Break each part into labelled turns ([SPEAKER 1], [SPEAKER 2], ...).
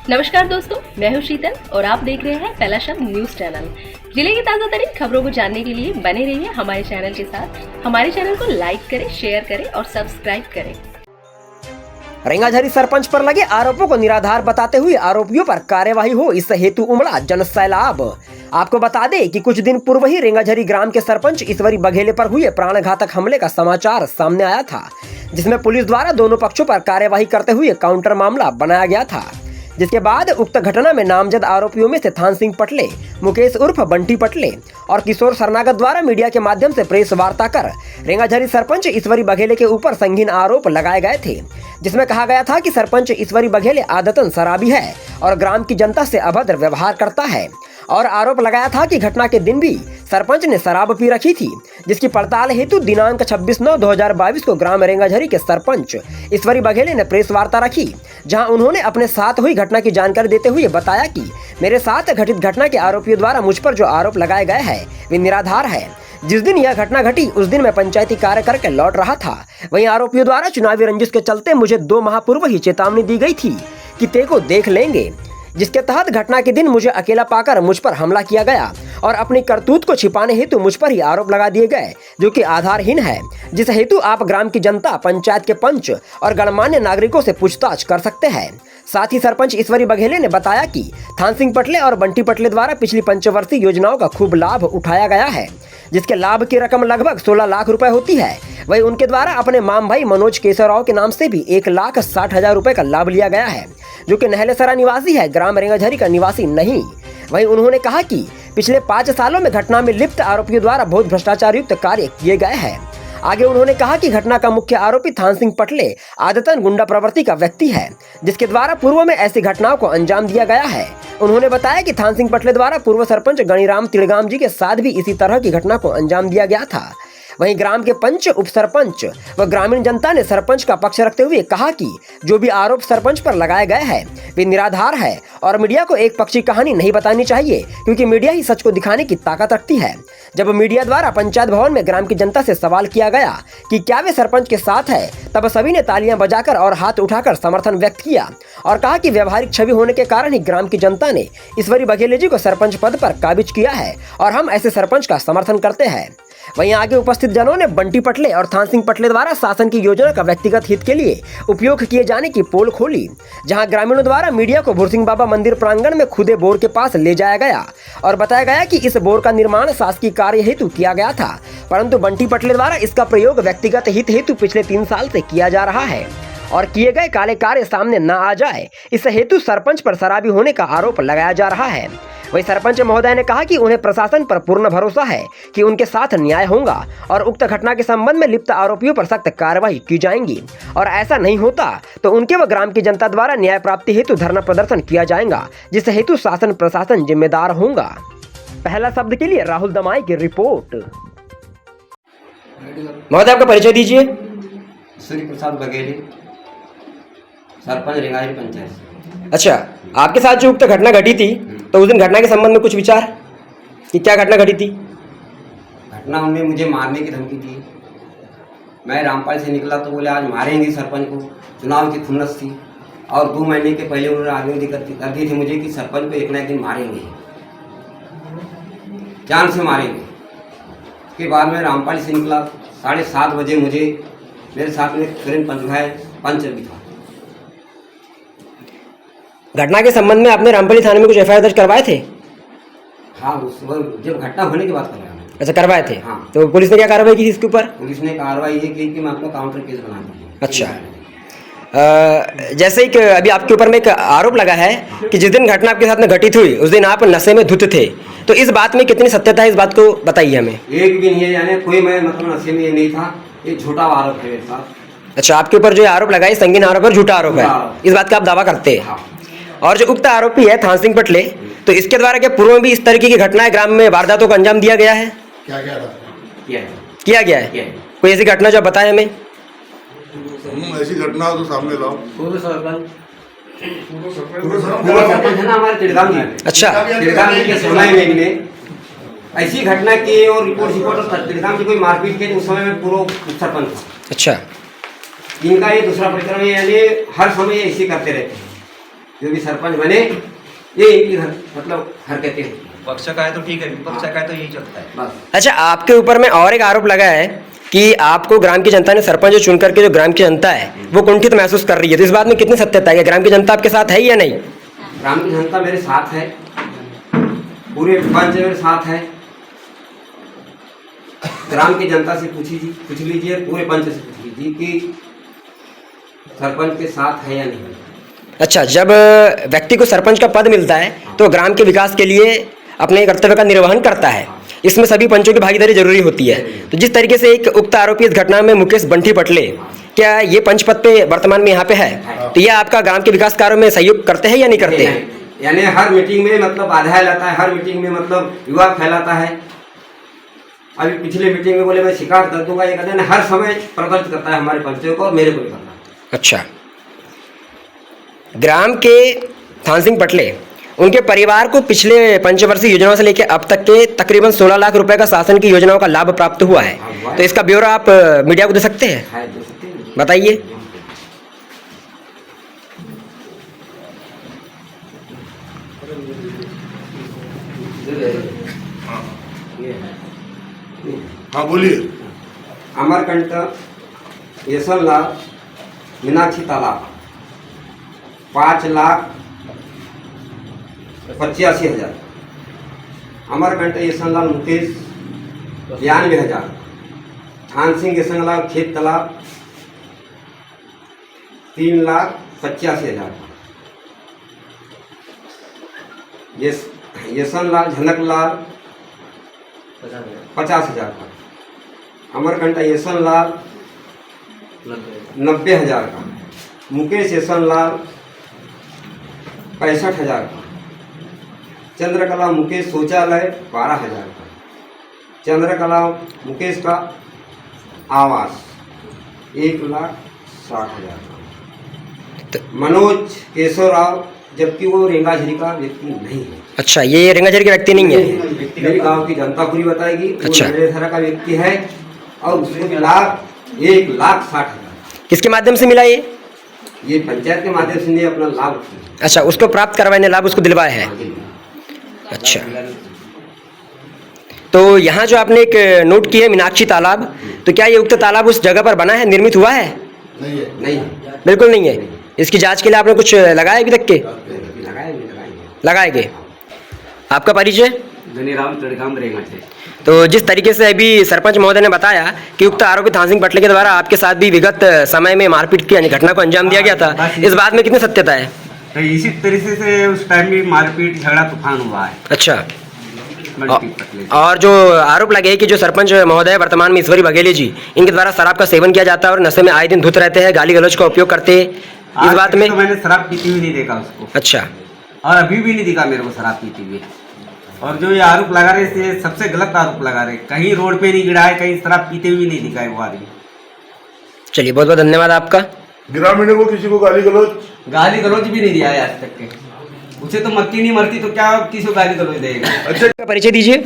[SPEAKER 1] नमस्कार दोस्तों, मैं हूं शीतल और आप देख रहे हैं पहला शब्द न्यूज चैनल। जिले की ताजा तरीन खबरों को जानने के लिए बने रहिए हमारे चैनल के साथ। हमारे चैनल को लाइक करें, शेयर करें और सब्सक्राइब करें।
[SPEAKER 2] रेंगाझरी सरपंच पर लगे आरोपों को निराधार बताते हुए आरोपियों पर कार्यवाही हो, इस हेतु उमड़ा जनसैलाब। आपको बता दें कि कुछ दिन पूर्व ही रेंगाझरी ग्राम के सरपंच ईश्वरी बघेले पर हुए प्राणघातक हमले का समाचार सामने आया था, जिसमें पुलिस द्वारा दोनों पक्षों पर कार्यवाही करते हुए काउंटर मामला बनाया गया था। जिसके बाद उक्त घटना में नामजद आरोपियों में से थान सिंह पटले, मुकेश उर्फ बंटी पटले और किशोर सरनागत द्वारा मीडिया के माध्यम से प्रेस वार्ता कर रेंगाझरी सरपंच ईश्वरी बघेले के ऊपर संगीन आरोप लगाए गए थे, जिसमें कहा गया था कि सरपंच ईश्वरी बघेले आदतन शराबी है और ग्राम की जनता से अभद्र व्यवहार करता है। और आरोप लगाया था कि घटना के दिन भी सरपंच ने शराब पी रखी थी, जिसकी पड़ताल हेतु दिनांक 26/9/2022 को ग्राम रेंगाझरी के सरपंच ईश्वरी बघेले ने प्रेस वार्ता रखी, जहां उन्होंने अपने साथ हुई घटना की जानकारी देते हुए बताया कि मेरे साथ घटित घटना के आरोपियों द्वारा मुझ पर जो आरोप लगाए गए हैं वे निराधार है। जिस दिन यह घटना घटी उस दिन मैं पंचायती कार्य करके लौट रहा था। वहीं आरोपियों द्वारा चुनावी रंजिश के चलते मुझे 2 माह पूर्व ही चेतावनी दी गई थी कि तेको देख लेंगे, जिसके तहत घटना के दिन मुझे अकेला पाकर मुझ पर हमला किया गया और अपनी करतूत को छिपाने हेतु मुझ पर ही आरोप लगा दिए गए, जो कि आधारहीन है, जिस हेतु आप ग्राम की जनता, पंचायत के पंच और गणमान्य नागरिकों से पूछताछ कर सकते हैं। साथ ही सरपंच ईश्वरी बघेले ने बताया कि थान सिंह पटले और बंटी पटले द्वारा पिछली पंचवर्षीय योजनाओं का खूब लाभ उठाया गया है, जिसके लाभ की रकम लगभग 16 लाख रुपए होती है। वहीं उनके द्वारा अपने माम भाई मनोज केशवराव के नाम से भी 1,60,000 रुपए का लाभ लिया गया है, जो कि नहलेसरा निवासी है, ग्राम रेंगाझरी का निवासी नहीं। वहीं उन्होंने कहा कि पिछले 5 सालों में घटना में लिप्त आरोपियों द्वारा बहुत भ्रष्टाचार युक्त कार्य किए गए हैं। आगे उन्होंने कहा कि घटना का मुख्य आरोपी थान सिंह पटले आदतन गुंडा प्रवृत्ति का व्यक्ति है, जिसके द्वारा पूर्व में ऐसी घटनाओं को अंजाम दिया गया है। उन्होंने बताया कि थान सिंह पटले द्वारा पूर्व सरपंच गणिराम तिड़गाम जी के साथ भी इसी तरह की घटना को अंजाम दिया गया था। वहीं ग्राम के पंच, उप सरपंच व ग्रामीण जनता ने सरपंच का पक्ष रखते हुए कहा कि जो भी आरोप सरपंच पर लगाए गए हैं वे निराधार है और मीडिया को एक पक्षी कहानी नहीं बतानी चाहिए, क्योंकि मीडिया ही सच को दिखाने की ताकत रखती है। जब मीडिया द्वारा पंचायत भवन में ग्राम की जनता से सवाल किया गया कि क्या वे सरपंच के साथ है, तब सभी ने तालियां बजाकर और हाथ उठाकर समर्थन व्यक्त किया और कहा कि व्यवहारिक छवि होने के कारण ही ग्राम की जनता ने ईश्वरी बघेले जी को सरपंच पद पर काबिज किया है और हम ऐसे सरपंच का समर्थन करते हैं। वहीं आगे उपस्थित जनों ने बंटी पटले और थान सिंह पटले द्वारा शासन की योजना का व्यक्तिगत हित के लिए उपयोग किए जाने की पोल खोली, जहां ग्रामीणों द्वारा मीडिया को भुरसिंह बाबा मंदिर प्रांगण में खुदे बोर के पास ले जाया गया और बताया गया कि इस बोर का निर्माण शासकीय कार्य हेतु किया गया था, परंतु बंटी पटले द्वारा इसका प्रयोग व्यक्तिगत हित हेतु पिछले 3 साल से किया जा रहा है और किए गए काले कार्य सामने न आ जाए, इस हेतु सरपंच पर शराबी होने का आरोप लगाया जा रहा है। वही सरपंच महोदय ने कहा कि उन्हें प्रशासन पर पूर्ण भरोसा है कि उनके साथ न्याय होगा और उक्त घटना के संबंध में लिप्त आरोपियों पर सख्त कार्रवाई की जाएगी, और ऐसा नहीं होता तो उनके व ग्राम की जनता द्वारा न्याय प्राप्ति हेतु धरना प्रदर्शन किया जाएगा, जिस हेतु शासन प्रशासन जिम्मेदार होगा। पहला शब्द के लिए राहुल दमाई की रिपोर्ट। महोदय आपका परिचय दीजिए।
[SPEAKER 3] सूर्य प्रसाद बघेले, सरपंच रेंगाझरी पंचायत।
[SPEAKER 2] अच्छा, आपके साथ जो उक्त घटना घटी थी तो उस दिन घटना के संबंध में कुछ विचार कि क्या घटना घटी थी?
[SPEAKER 3] घटना उन्होंने मुझे मारने की धमकी दी। मैं रामपाल से निकला तो बोले आज मारेंगे सरपंच को, चुनाव की खुन्नस थी और 2 महीने के पहले उन्होंने आगे कर दी थी मुझे कि सरपंच को एक ना एक दिन मारेंगे, जान से मारेंगे। उसके बाद में रामपाल से निकला 7:30 बजे मुझे मेरे साथ में सुरेंद्र पंच भी था।
[SPEAKER 2] घटना के संबंध में आपने रामपल्ली थाने में कुछ एफआईआर दर्ज करवाए थे?
[SPEAKER 3] हाँ, उस जब घटना होने के बाद करवाया।
[SPEAKER 2] अच्छा, करवाए थे।
[SPEAKER 3] हाँ।
[SPEAKER 2] तो पुलिस ने क्या कार्रवाई की थी इसके ऊपर?
[SPEAKER 3] पुलिस ने कार्रवाई ये की कि मैं अपना काउंटर केस बना दूँ।
[SPEAKER 2] अच्छा, जैसे कि अभी आपके ऊपर में एक आरोप लगा है कि जिस दिन घटना आपके साथ में घटित हुई उस दिन आप नशे में धुत थे, तो इस बात में कितनी सत्यता है, इस बात को बताइए हमें।
[SPEAKER 3] एक भी नहीं है, यानी कोई मैं मतलब नशे में नहीं था, ये झूठा आरोप है मेरे साथ।
[SPEAKER 2] अच्छा, आपके ऊपर जो आरोप लगा है संगीन आरोप है, झूठा आरोप है, इस बात का आप दावा करते हैं।
[SPEAKER 3] हाँ।
[SPEAKER 2] और जो उक्त आरोपी है थान सिंह पटले, तो इसके द्वारा क्या पूर्व में भी इस तरीके की घटनाएं ग्राम में वारदातों को अंजाम दिया गया है?
[SPEAKER 3] किया
[SPEAKER 2] गया है। कोई ऐसी घटना जो बताए हमें?
[SPEAKER 4] ऐसी घटना हो तो सामने लाओ।
[SPEAKER 3] पूर्व सरपंच है ना हमारे तिड़गाम जी।
[SPEAKER 2] अच्छा,
[SPEAKER 3] तिड़गाम जी के समय में ऐसी घटना की और रिपोर्ट तिड़गाम जी कोई मारपीट के उस समय में पूर्व सरपंच था।
[SPEAKER 2] अच्छा,
[SPEAKER 3] इनका ये दूसरा परिक्रम है, यानी हर समय ऐसे करते रहते हैं। जो भी सरपंच बने ये इनकी मतलब हरकतें होती हैं।
[SPEAKER 5] पक्ष का है तो ठीक है, विपक्ष का है तो यही चलता है।
[SPEAKER 3] बस
[SPEAKER 2] अच्छा, आपके ऊपर में और एक आरोप लगा है कि आपको ग्राम की जनता ने सरपंच चुन करके जो ग्राम की जनता है वो कुंठित महसूस कर रही है, तो इस बात में कितनी सत्यता है? ग्राम की जनता आपके साथ है या नहीं?
[SPEAKER 3] ग्राम की जनता मेरे साथ है, पूरे पंच मेरे साथ है। ग्राम की जनता से पूछ लीजिए, पूरे पंच से पूछ लीजिए कि सरपंच के साथ है या नहीं।
[SPEAKER 2] अच्छा, जब व्यक्ति को सरपंच का पद मिलता है तो ग्राम के विकास के लिए अपने कर्तव्य का निर्वहन करता है, इसमें सभी पंचों की भागीदारी जरूरी होती है। तो जिस तरीके से एक उक्त आरोपी इस घटना में मुकेश बंटी पटले, क्या ये पंच पद पे वर्तमान में यहाँ पे है, तो ये आपका ग्राम के विकास कार्यों में सहयोग करते हैं या नहीं करते हैं?
[SPEAKER 3] यानी हर मीटिंग में मतलब बाधा लाता है, हर मीटिंग में मतलब विवाद फैलाता है। अभी पिछले मीटिंग में बोले मैं शिकायत कर दूंगा, ये कहते हैं हर समय प्रदर्शित करता है हमारे पंचों को और मेरे को भी करता है।
[SPEAKER 2] अच्छा, ग्राम के थान सिंह पटले, उनके परिवार को पिछले पंचवर्षीय योजनाओं से लेकर अब तक के तकरीबन 16 लाख रुपए का शासन की योजनाओं का लाभ प्राप्त हुआ है, तो इसका ब्यौरा आप मीडिया को दे सकते हैं? बताइए।
[SPEAKER 4] हाँ बोलिए।
[SPEAKER 3] अमरकंटक यशवंतलाल मीनाक्षी तालाब 5,85,000। अमरकंटक यशवंतलाल मुकेश 92,000। थान सिंह यशवंतलाल खेत तालाब 3,85,000। यशवंतलाल झनकलाल 50,000 का। अमरकंटक यशवंतलाल 90,000 का। मुकेश यशवंतलाल 65,000 का। चंद्रकला मुकेश शौचालय 12,000 का। चंद्रकला मुकेश का आवास 1,60,000 का। मनोज केशव राव, जबकि वो रेंगाझरी का व्यक्ति नहीं है।
[SPEAKER 2] अच्छा, ये रेंगाझरी के व्यक्ति नहीं है?
[SPEAKER 3] मेरी गांव की जनता पूरी बताएगी।
[SPEAKER 2] अच्छा।
[SPEAKER 3] वो नरेसरा का व्यक्ति है और उसको भी लाभ 1,60,000।
[SPEAKER 2] किसके माध्यम से मिला
[SPEAKER 3] ये पंचायत के माध्यम से अपना लाभ उठाया।
[SPEAKER 2] अच्छा, उसको प्राप्त करवाने लाभ उसको दिलवाया है। अच्छा, तो यहाँ जो आपने एक नोट की है मीनाक्षी तालाब, तो क्या ये उक्त तालाब उस जगह पर बना है, निर्मित हुआ है?
[SPEAKER 3] नहीं
[SPEAKER 2] बिल्कुल नहीं है। इसकी जांच के लिए आपने कुछ लगाया अभी तक के? लगाएंगे। आपका परिचय?
[SPEAKER 3] धनीराम चढ़गाम रेंगाझरी।
[SPEAKER 2] तो जिस तरीके से अभी सरपंच महोदय ने बताया कि उक्त आरोपी थान सिंह पटले के द्वारा आपके साथ भी विगत समय में मारपीट की घटना को अंजाम दिया गया था, इस बात में कितनी सत्यता है?
[SPEAKER 6] तो इसी तरीके से उस टाइम भी मारपीट झगड़ा तूफान हुआ है।
[SPEAKER 2] अच्छा,
[SPEAKER 6] बंटी पटले से।
[SPEAKER 2] और जो आरोप लगे कि जो सरपंच महोदय वर्तमान में ईश्वरी बघेली जी, इनके द्वारा शराब का सेवन किया जाता है और नशे में आए दिन धुत रहते हैं, गाली गलौज का उपयोग करते हैं, इस बात में?
[SPEAKER 6] तो मैंने शराब पीती हुई नहीं देखा उसको।
[SPEAKER 2] अच्छा,
[SPEAKER 6] और अभी भी नहीं दिखा मेरे को शराब पीती हुई। और जो ये आरोप लगा रहे थे सबसे गलत आरोप लगा रहे, कहीं रोड पे नहीं गिरा है, कहीं शराब पीते हुए नहीं दिखा है वो आदमी।
[SPEAKER 2] चलिए, बहुत बहुत धन्यवाद आपका।
[SPEAKER 4] ग्रामीणों को किसी को गाली
[SPEAKER 6] गलौज भी नहीं दिया है आज तक के। उसे तो मक्की नहीं मरती तो क्या किसी को गाली गलौज देगा।
[SPEAKER 2] अच्छा, परिचय दीजिए।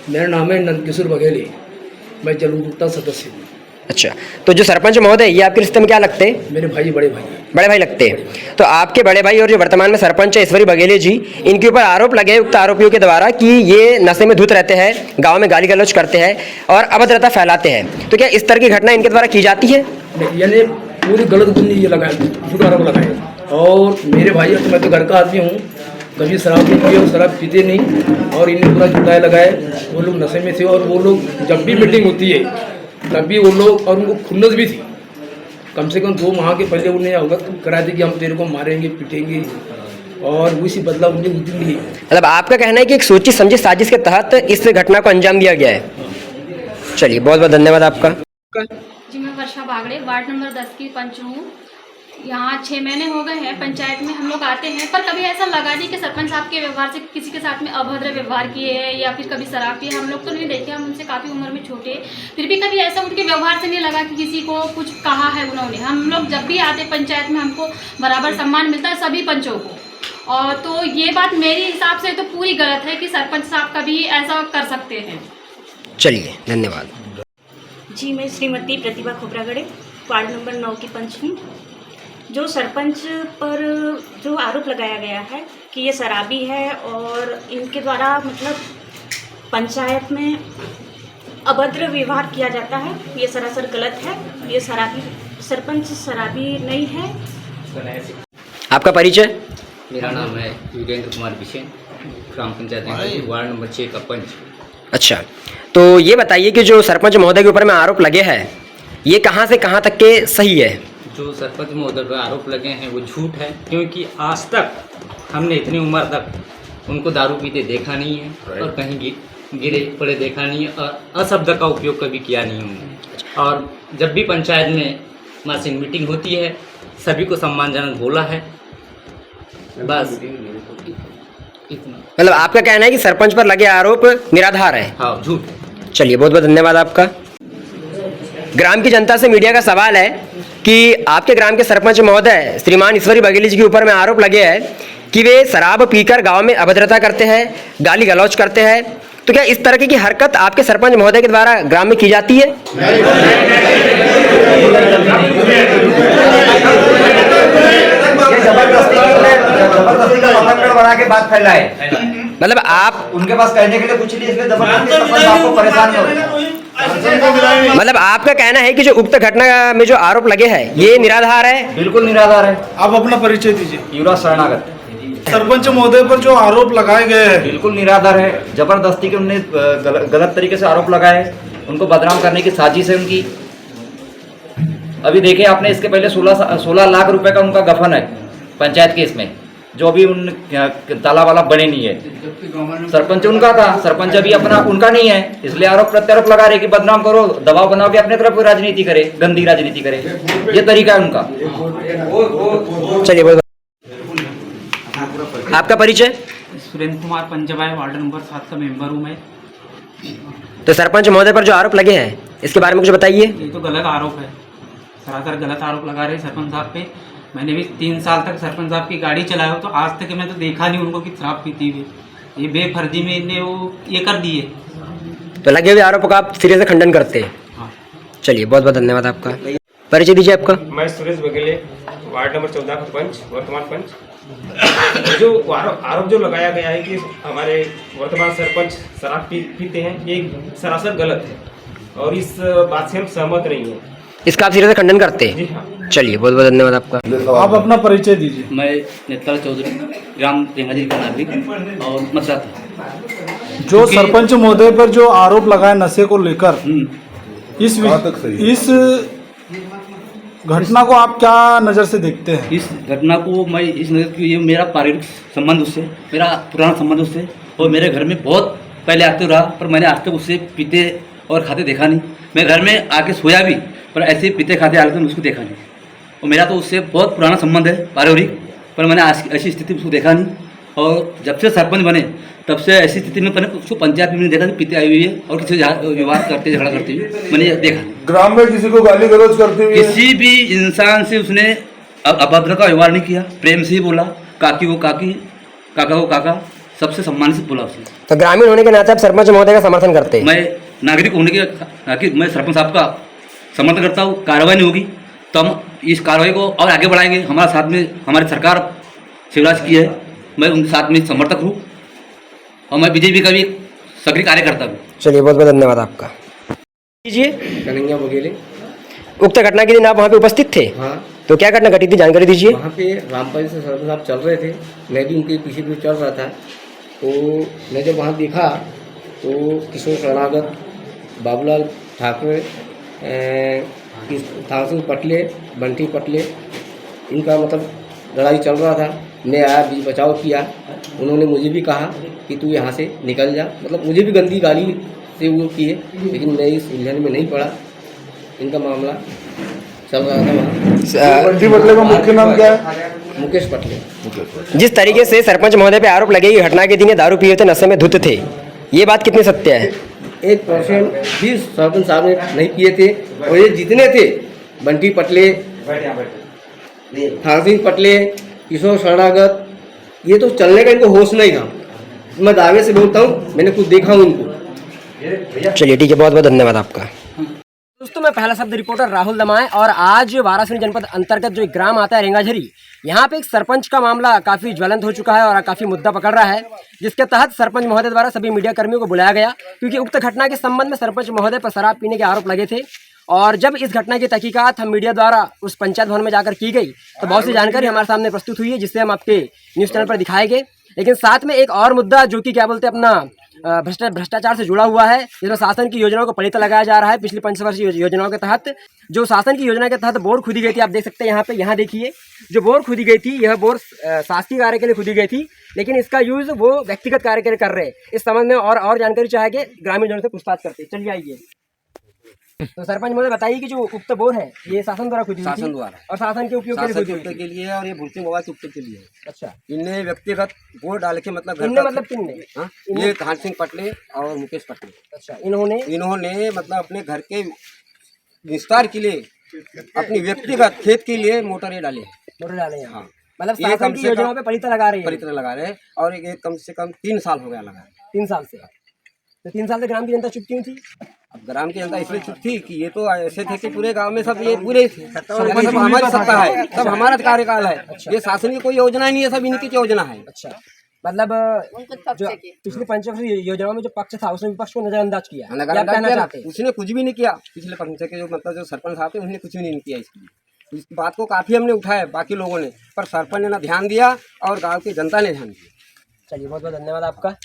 [SPEAKER 7] मेरा नाम है नंदकिशोर बघेली, मैं जलूता सदस्य हूँ।
[SPEAKER 2] अच्छा, तो जो सरपंच महोदय ये आपके रिश्ते में क्या लगते हैं?
[SPEAKER 7] मेरे भाई बड़े भाई हैं।
[SPEAKER 2] बड़े भाई लगते हैं। तो आपके बड़े भाई और जो वर्तमान में सरपंच है ईश्वरी बघेली जी, इनके ऊपर आरोप लगे उक्त आरोपियों के द्वारा कि ये नशे में धुत रहते हैं, गांव में गाली गलौज करते हैं और अभद्रता फैलाते हैं, तो क्या इस तरह की घटना इनके द्वारा की जाती है?
[SPEAKER 7] यानी पूरी गलत बुंदी ये लगाए, झूठा आरोप लगाए। और मेरे भाई, मैं तो घर का आदमी हूँ, कभी शराब नहीं पिए और शराब पीते नहीं, और इन्हें पूरा झूठा लगाए। वो लोग नशे में थे और वो लोग जब भी मीटिंग होती है तभी वो लोग, और उनको खुन्नस भी थी, कम से कम 2 माह के पहले उन्हें अवगत करा दी कि हम तेरे को मारेंगे पीटेंगे, और उसी बदला उन्हें उस दिन मिली।
[SPEAKER 2] मतलब आपका कहना है कि एक सोची समझी साजिश के तहत इस घटना को अंजाम दिया गया है। चलिए, बहुत बहुत धन्यवाद आपका।
[SPEAKER 8] जी, मैं वर्षा बागड़े, वार्ड नंबर 10 की पंच हूँ। यहाँ 6 महीने हो गए हैं पंचायत में हम लोग आते हैं, पर कभी ऐसा लगा नहीं कि सरपंच साहब के व्यवहार से किसी के साथ में अभद्र व्यवहार किए हैं या फिर कभी शराब पिए। हम लोग तो नहीं देखे, हम उनसे काफ़ी उम्र में छोटे, फिर भी कभी ऐसा उनके व्यवहार से नहीं लगा कि किसी को कुछ कहा है उन्होंने। हम लोग जब भी आते पंचायत में हमको बराबर सम्मान मिलता है सभी पंचों को। और तो ये बात मेरे हिसाब से तो पूरी गलत है कि सरपंच साहब कभी ऐसा कर सकते हैं।
[SPEAKER 2] चलिए, धन्यवाद।
[SPEAKER 9] जी, मैं श्रीमती प्रतिभा खोपरागड़े, वार्ड नंबर 9 की पंच हूँ। जो सरपंच पर जो आरोप लगाया गया है कि ये शराबी है और इनके द्वारा मतलब पंचायत में अभद्र व्यवहार किया जाता है, ये सरासर गलत है। ये सरपंच शराबी नहीं है।
[SPEAKER 2] आपका परिचय?
[SPEAKER 10] मेरा नाम है वीरेंद्र कुमार बिसेन, ग्राम पंचायत वार्ड नंबर 6 का पंच।
[SPEAKER 2] अच्छा, तो ये बताइए कि जो सरपंच महोदय के ऊपर में आरोप लगे हैं, ये कहाँ से कहाँ तक के सही है?
[SPEAKER 10] जो सरपंच महोदय पर आरोप लगे हैं वो झूठ है, क्योंकि आज तक हमने इतनी उम्र तक उनको दारू पीते देखा नहीं है और कहीं गिरे पड़े देखा नहीं है और अशब्द का उपयोग कभी किया नहीं उन्होंने। और जब भी पंचायत में मासिक मीटिंग होती है सभी को सम्मानजनक बोला है, बस इतना।
[SPEAKER 2] मतलब आपका कहना है कि सरपंच पर लगे आरोप निराधार है?
[SPEAKER 10] हाँ, झूठ।
[SPEAKER 2] चलिए, बहुत बहुत धन्यवाद आपका। ग्राम की जनता से मीडिया का सवाल है कि आपके ग्राम के सरपंच महोदय श्रीमान ईश्वरी बघेली जी के ऊपर में आरोप लगे हैं कि वे शराब पीकर गांव में अभद्रता करते हैं, गाली गलौज करते हैं, तो क्या इस तरह की हरकत आपके सरपंच महोदय के द्वारा ग्राम में की जाती है?
[SPEAKER 3] जबरदस्ती का वातावरण बना के बात फैला है।
[SPEAKER 2] मतलब आप
[SPEAKER 3] उनके पास कहने के लिए कुछ नहीं, इसलिए जबरदस्ती सरपंच आपको परेशान करो।
[SPEAKER 2] मतलब आपका कहना है कि जो उक्त घटना में जो आरोप लगे हैं ये निराधार है?
[SPEAKER 3] बिल्कुल निराधार है।
[SPEAKER 11] आप अपना परिचय दीजिए।
[SPEAKER 3] युवराज शरणागत।
[SPEAKER 11] सरपंच महोदय पर जो आरोप लगाए गए हैं
[SPEAKER 3] बिल्कुल निराधार है। जबरदस्ती के उन्हें गलत तरीके से आरोप लगाए, उनको बदनाम करने की साजिश है उनकी। अभी देखिए आपने, इसके पहले 16 लाख रुपए का उनका गफन है पंचायत केस में, जो अभी उन ताला वाला बने नहीं है। सरपंच उनका था, सरपंच अभी अपना उनका नहीं है, इसलिए आरोप प्रत्यारोप लगा रहे कि बदनाम करो, दबाव बनाओ कि अपने तरफ राजनीति करे, गंदी राजनीति करे। ये तरीका है उनका।
[SPEAKER 2] चलिए, आपका परिचय?
[SPEAKER 10] सुरेंद्र कुमार पंचवाय, वार्ड नंबर 7 का मेंबर हूँ मैं।
[SPEAKER 2] तो सरपंच महोदय पर जो आरोप लगे हैं इसके बारे में कुछ बताइए।
[SPEAKER 10] ये तो गलत आरोप है, सरासर गलत आरोप लगा रहे सरपंच साहब पे। मैंने भी 3 साल तक सरपंच साहब की गाड़ी चलाया हो, तो आज तक मैं तो देखा नहीं उनको कि शराब पीती हुई। ये बेफर्जी में इन्हें वो ये कर दिए।
[SPEAKER 2] तो लगे हुए आरोपों का आप सिरे से खंडन करते हैं?
[SPEAKER 10] हाँ।
[SPEAKER 2] चलिए, बहुत बहुत धन्यवाद आपका। परिचय दीजिए आपका।
[SPEAKER 12] मैं सुरेश बघेले, वार्ड नंबर 14 का पंच, वर्तमान पंच। जो आरोप जो लगाया गया है कि हमारे वर्तमान सरपंच शराब पीते हैं, ये सरासर गलत है और इस बात से हम सहमत नहीं हैं।
[SPEAKER 2] इसका आप सिरे से खंडन करते हैं?
[SPEAKER 12] जी हाँ।
[SPEAKER 2] चलिए, बहुत बहुत धन्यवाद आपका।
[SPEAKER 11] आप अपना परिचय दीजिए।
[SPEAKER 10] मैं नेतला चौधरी, ग्राम रेंगाजी का नागरिक और मतदाता था।
[SPEAKER 11] जो सरपंच महोदय पर जो आरोप लगाए नशे को लेकर, इस घटना को आप क्या नज़र से देखते हैं?
[SPEAKER 10] इस घटना को मैं इस नज़र की, ये मेरा पारिवारिक संबंध उससे, मेरा पुराना संबंध उससे, और मेरे घर में बहुत पहले आते रहा, पर मैंने आज तक उससे पीते और खाते देखा नहीं। मैं घर में आके सोया भी, पर ऐसे पीते खाते हालत में उसको देखा नहीं। और मेरा तो उससे बहुत पुराना संबंध है पारिवारिक, पर मैंने आज ऐसी स्थिति में उसको देखा नहीं। और जब से सरपंच बने तब से ऐसी स्थिति में मैंने उसको पंचायत में देखा नहीं पीते आई हुई है और किसी विवाद करते झगड़ा करते हुए मैंने देखा नहीं।
[SPEAKER 4] ग्राम में किसी को गाली गलौज करते हुए?
[SPEAKER 10] किसी भी इंसान से उसने अभद्र का व्यवहार नहीं किया, प्रेम से ही बोला। काकी को काकी, काका को काका, सबसे सम्मान से बोला उसने।
[SPEAKER 2] तो ग्रामीण होने के नाते आप सरपंच महोदय का समर्थन करते हैं?
[SPEAKER 10] मैं नागरिक होने के नाते मैं सरपंच साहब का समर्थन करता हूँ। कार्रवाई नहीं होगी तो हम इस कार्रवाई को और आगे बढ़ाएंगे। हमारे साथ में हमारी सरकार शिवराज की है, मैं उनके साथ में समर्थक हूँ और मैं बीजेपी का भी सक्रिय कार्यकर्ता हूँ।
[SPEAKER 2] चलिए, बहुत बहुत धन्यवाद आपका। कीजिए।
[SPEAKER 13] कन्हैया बघेले।
[SPEAKER 2] उक्त घटना के दिन आप वहाँ पे उपस्थित थे?
[SPEAKER 13] हाँ।
[SPEAKER 2] तो क्या घटना घटी थी, जानकारी दीजिए।
[SPEAKER 13] वहाँ पे रामपाल से सरपंच साहब चल रहे थे, मैं भी उनके पीछे पीछे चल रहा था। तो मैं जब वहाँ देखा तो किशोर शरणागत, बाबूलाल ठाकरे, थान सिंह पटले, बंटी पटले, इनका मतलब लड़ाई चल रहा था। मैं आया, बीच बचाव किया। उन्होंने मुझे भी कहा कि तू यहाँ से निकल जा, मतलब मुझे भी गंदी गाली से वो किए, लेकिन मैं इस उलझन में नहीं पड़ा। इनका मामला चल रहा था वहाँ।
[SPEAKER 4] बंटी पटले का मुख्य नाम क्या है?
[SPEAKER 13] मुकेश पटले।
[SPEAKER 2] जिस तरीके से सरपंच महोदय पे आरोप लगे कि घटना के दिन ये दारू पिए थे, नशे में धुत थे, ये बात कितनी सत्य है?
[SPEAKER 13] 1% भी सरपंच साहब ने नहीं किए थे। और ये जितने थे, बंटी पटले, थान सिंह पटले, किशोर शरणागत, ये तो चलने का इनको होश नहीं था। मैं दावे से बोलता हूँ, मैंने कुछ देखा हूँ उनको।
[SPEAKER 2] चलिए, ठीक है, बहुत बहुत धन्यवाद आपका। दोस्तों मैं पहला शब्द रिपोर्टर राहुल दमाए और आज वाराणसी जनपद अंतर्गत जो एक ग्राम आता है रेंगाझरी, यहाँ पे एक सरपंच का मामला काफी ज्वलंत हो चुका है और काफी मुद्दा पकड़ रहा है, जिसके तहत सरपंच महोदय द्वारा सभी मीडिया कर्मियों को बुलाया गया, क्योंकि उक्त घटना के संबंध में सरपंच महोदय पर शराब पीने के आरोप लगे थे। और जब इस घटना की तहकीकात हम मीडिया द्वारा उस पंचायत भवन में जाकर की गई तो बहुत सी जानकारी हमारे सामने प्रस्तुत हुई है, जिससे हम आपके न्यूज़ चैनल पर दिखाएंगे। लेकिन साथ में एक और मुद्दा जो कि क्या बोलते हैं अपना भ्रष्टाचार से जुड़ा हुआ है, जिसमें शासन की योजनाओं को पलीता लगाया जा रहा है। पिछली पंचवर्षीय योजनाओं के तहत जो शासन की योजना के तहत बोर खुदी गई थी, आप देख सकते हैं यहाँ पे, यहाँ देखिए जो बोर खुदी गई थी, यह बोर शासकीय कार्य के लिए खुदी गई थी, लेकिन इसका यूज वो व्यक्तिगत कार्य के लिए कर रहे हैं। इस संबंध में और जानकारी चाहेंगे ग्रामीण जनों से पूछताछ करते। चलिए आइए। तो सरपंच मुझे बताइए कि जो उक्त बोर है ये शासन द्वारा खुदी हुई थी?
[SPEAKER 3] शासन द्वारा।
[SPEAKER 2] और शासन के उपयोग
[SPEAKER 3] के लिए और ये भूलसिंह बाबा के उपयोग के लिए।
[SPEAKER 2] अच्छा,
[SPEAKER 3] इनने व्यक्तिगत बोर डाल के मतलब
[SPEAKER 2] इनने मतलब किनने?
[SPEAKER 3] ये धान सिंह पटले और मुकेश पटले।
[SPEAKER 2] अच्छा, इन्होंने
[SPEAKER 3] मतलब अपने घर के विस्तार के लिए अपनी व्यक्तिगत खेत के लिए मोटर डाले
[SPEAKER 2] हैं।
[SPEAKER 3] हाँ,
[SPEAKER 2] मतलब शासन की योजनाओं पे पलीता लगा रहे हैं
[SPEAKER 3] और ये कम से कम 3 साल हो गया लगा।
[SPEAKER 2] 3 साल से। तो 3 साल से ग्राम की जनता चुप क्यों थी?
[SPEAKER 3] अब ग्राम की जनता इसलिए चुप थी कि ये तो ऐसे थे कि पूरे गांव में सब ये पूरे सब हमारी सत्ता है, सब हमारा कार्यकाल है। ये शासन की कोई योजना नहीं है, सब इनकी योजना है।
[SPEAKER 2] अच्छा, मतलब जो पिछले पंचवर्षीय योजनाओं में जो पक्ष था उसने विपक्ष को नजरअंदाज किया।
[SPEAKER 3] उसने कुछ भी नहीं किया। पिछले पंच के जो मतलब जो सरपंच साहब थे उन्होंने कुछ भी नहीं किया इसके लिए। इस बात को काफी हमने उठाया बाकी लोगों ने, पर सरपंच ने ना ध्यान दिया और गाँव की जनता ने ध्यान दिया।
[SPEAKER 2] चलिए, बहुत बहुत धन्यवाद आपका।